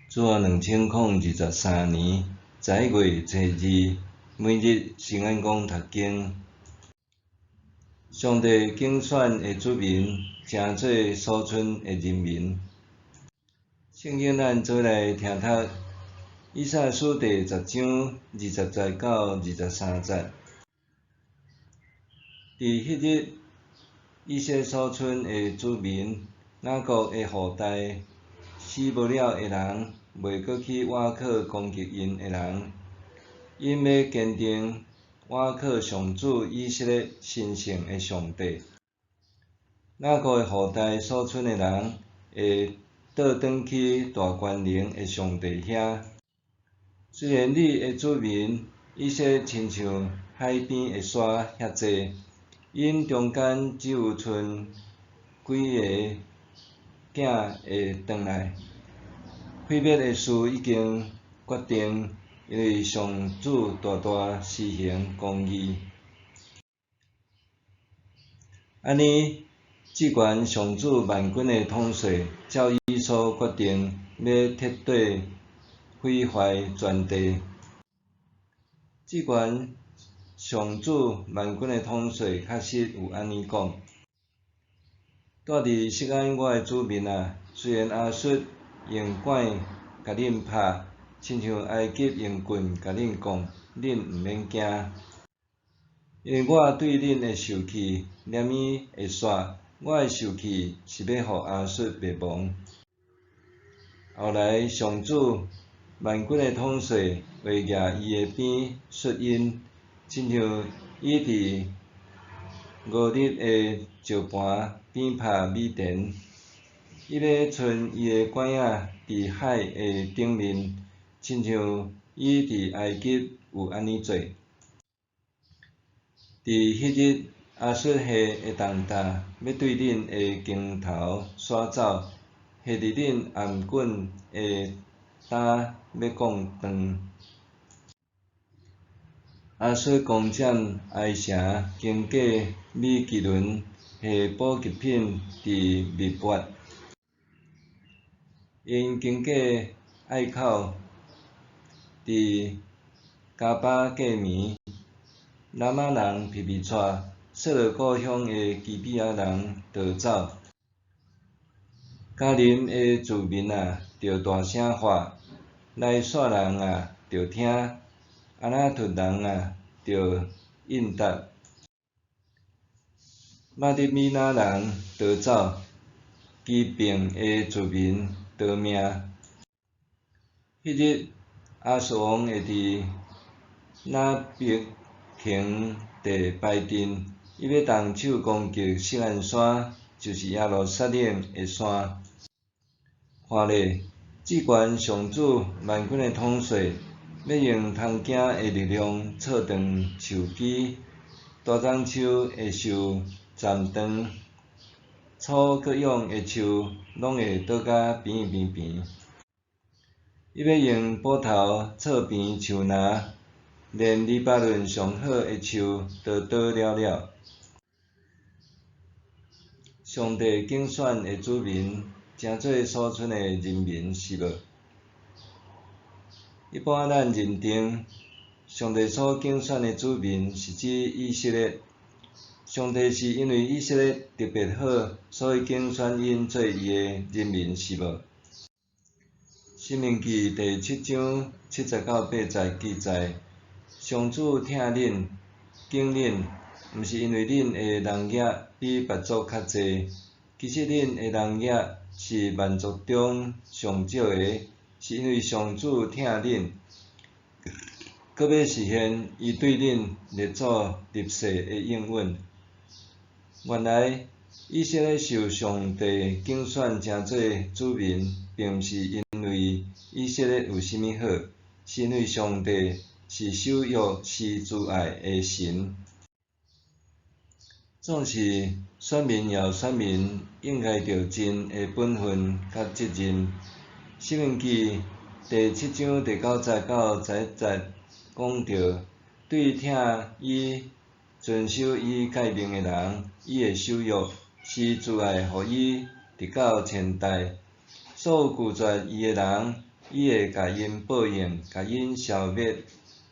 自2023年11月初2，每日圣安宫读经。上帝拣选的子民，诚做所剩的人民。圣经咱做来听读，以赛亚书第10章20节到23节。伫迄日，以色列所剩的子民，雅各的后代，死无了的人，袂阁去挖靠攻击因的人，因要坚定挖靠上主以色列神圣的上帝。雅各的后代所剩的人，会倒转去大权能的上帝遐。虽然你的子民以色列亲像海边的沙遐济，因中间只有剩几个囝会转来。毁灭的事已经决定，因为上主大大施行公义。安尼，即权上主万军的统帅，照伊所决定，要彻底毁坏全地。即权上主万军的统帅确实有安尼讲：住伫锡安我的子民啊，虽然亚述用管甲恁拍，亲像埃及用棍甲恁讲，恁毋免惊，因为我对恁的受气念伊会煞，我的受气是要互亚述灭亡。后来上主万军的统帅会举伊的鞭率因，亲像伊伫五日的石盘鞭拍米田。伊要伸伊的管仔伫海的顶面，亲像伊伫埃及有安尼做。伫迄日，亚述下会重担，要对恁的镜头刷走，下伫恁颔棍的担要降断。亚述攻占埃城，经过米吉伦，下补给品伫密抹。因经过隘口，伫加巴过暝，南亚人皮皮带，说落故乡的基比亚人逃走。加林的子民啊，着大声喊；来煞人啊，着听；阿那突人啊，着应答。马得米那人逃走，基并的子民逃命。迄日，亚述王会伫那伯亭地摆阵，伊要动手攻击锡安山，就是耶路撒冷的山。看咧，即权上主万军的统帅，要用通行的力量挫断树枝，大樟树会受斩断，草各样的树拢会倒甲边边。伊要用斧头挫平树林，连黎巴嫩上好的树都倒了。上帝拣选的子民，诚做所剩的人民是无？一般咱认定，上帝所拣选的子民是指以色列。上帝是因为以色列特别好，所以拣选因做伊的人民是无？申命记第7章7节到8节记载，上主疼恁、敬恁，毋是因为恁的人业比别族较济，其实恁的人业是万族中上少的，是因为上主疼恁，搁要实现伊对恁列祖立誓的应允。原来，以色列受上帝拣选诚做子民，并毋是因为以色列有啥物好，是因为上帝是守约、是慈爱的神。总是选民也有选民应该着尽的本分甲责任。申命记第7章第9节到11节讲到，对听伊、遵守伊诫命的人，伊会守约，是慈爱，互伊直到千代。所有拒绝伊的人，伊会甲因报应，甲因消灭。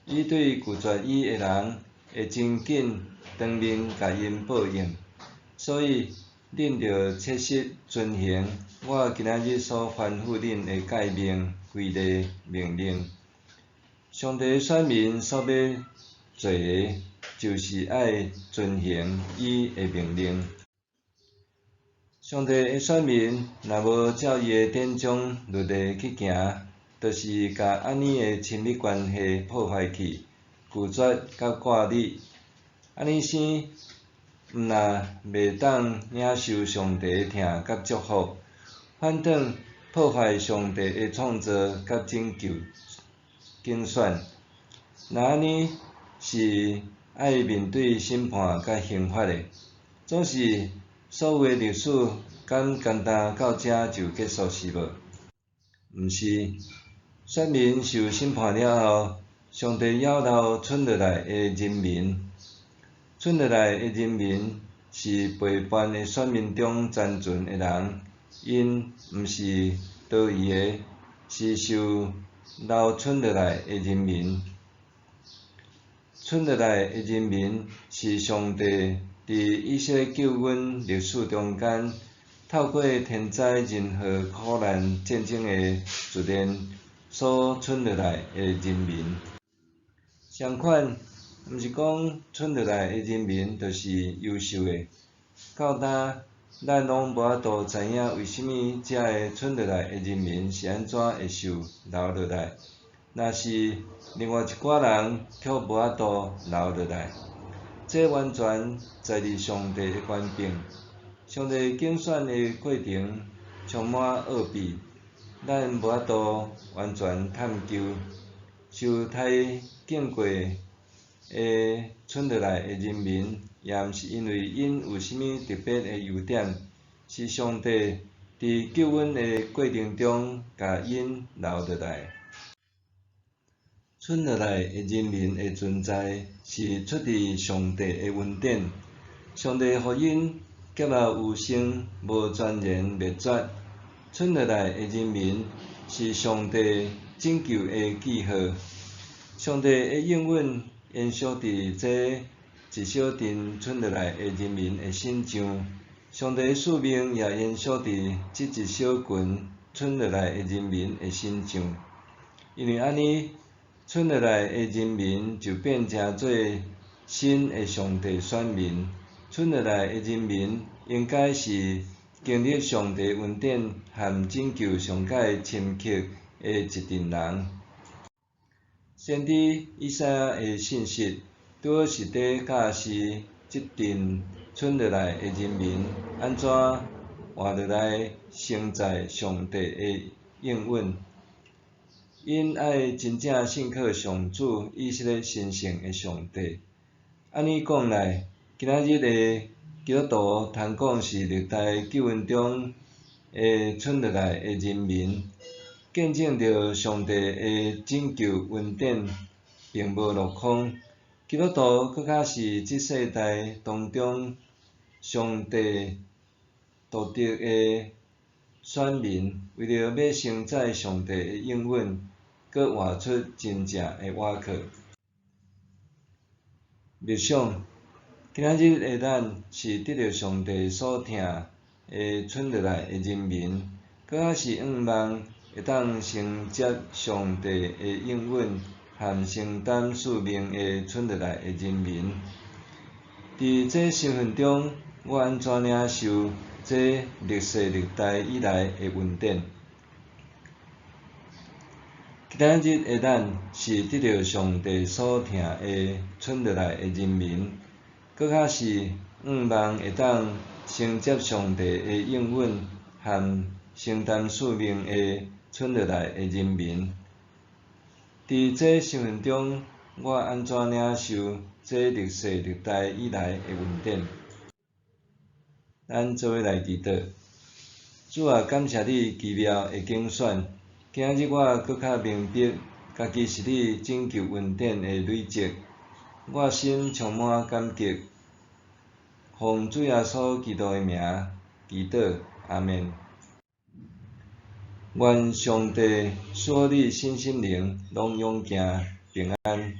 伊对拒绝伊的人，会真紧当面甲因报应。所以，恁着切实遵行我今仔日所吩咐恁的诫命、规例、命令。上帝选民所要做的，就是爱遵行伊的命令。上帝的选民若无照伊的典章律例去行，就是甲安尼的亲密关系破坏去，拒绝甲挂虑。安尼生，毋但袂当领受上帝的疼甲祝福，反倒破坏上帝的创造甲拯救竞选。若安尼是爱面对审判甲刑罚的。总是所有的历史敢简单到遮就结束是无？毋是，选民受审判了后，上帝要留剩落来的人民。剩落来的人民是陪伴的选民中残存的人，因毋是多余的，是受留剩落来的人民。剩落来的人民是上帝伫以色列救恩历史中间，透过天灾人祸、苦难、战争的自然所剩落来的人民。相反，毋是讲剩落来的人民就是优秀的。到今，咱拢无法度知影为甚物遮个剩落来的人民是安怎会受留落来。若是另外一寡人却无法度留落来，这完全在于上帝的权柄。上帝竞选的过程充满奥秘，咱无法度完全探究。受太敬贵的剩落来的人民，也毋是因为因有甚物特别的优点，是上帝伫救恩的过程中甲因留落来。剩落来的人民的存在，是出自上帝的恩典。上帝予因结合有生，无全然灭绝。剩落来的人民是上帝拯救的记号。上帝的应允延续伫这一小阵剩落来的人民的身上，上帝的使命也延续伫这一小群剩落来的人民的身上。因为安尼，剩落来的人民就变成做新的上帝选民。剩落来的人民应该是经历上帝恩典和拯救上界深刻的一群人。先知以赛亚的信息，拄好是伫教示这群剩落来的人民安怎活落来承载上帝的应允。因爱真正信靠上主以色列神圣的上帝。安尼讲来，今仔日的基督徒通讲是历代救恩中的剩落来的人民，见证着上帝的拯救恩典并无落空。基督徒佫较是这世代当中上帝独特的选民，为着要承载上帝的应允，佫活出真正的瓦靠。默想，今仔日的咱是得到上帝所疼的剩落来的人民，佫较是仰望会当承接上帝的应允和承担使命的剩落来的人民。伫这身份中，我安怎领受这历世历代以来的恩典？今仔日的咱是得到上帝所疼的剩落来的人民，佫较是仰望会当承接上帝的应允和承担使命的剩落来的人民。伫这身份中，我安怎领受这历世历代以来的恩典？咱做伙来祈祷。主啊，感谢你奇妙的拣选。今仔日我佫较明白，家己是你拯救恩典的累积，我心充满感激。奉主耶稣基督的名祈祷，阿门。愿上帝赐予你身心灵拢永行平安。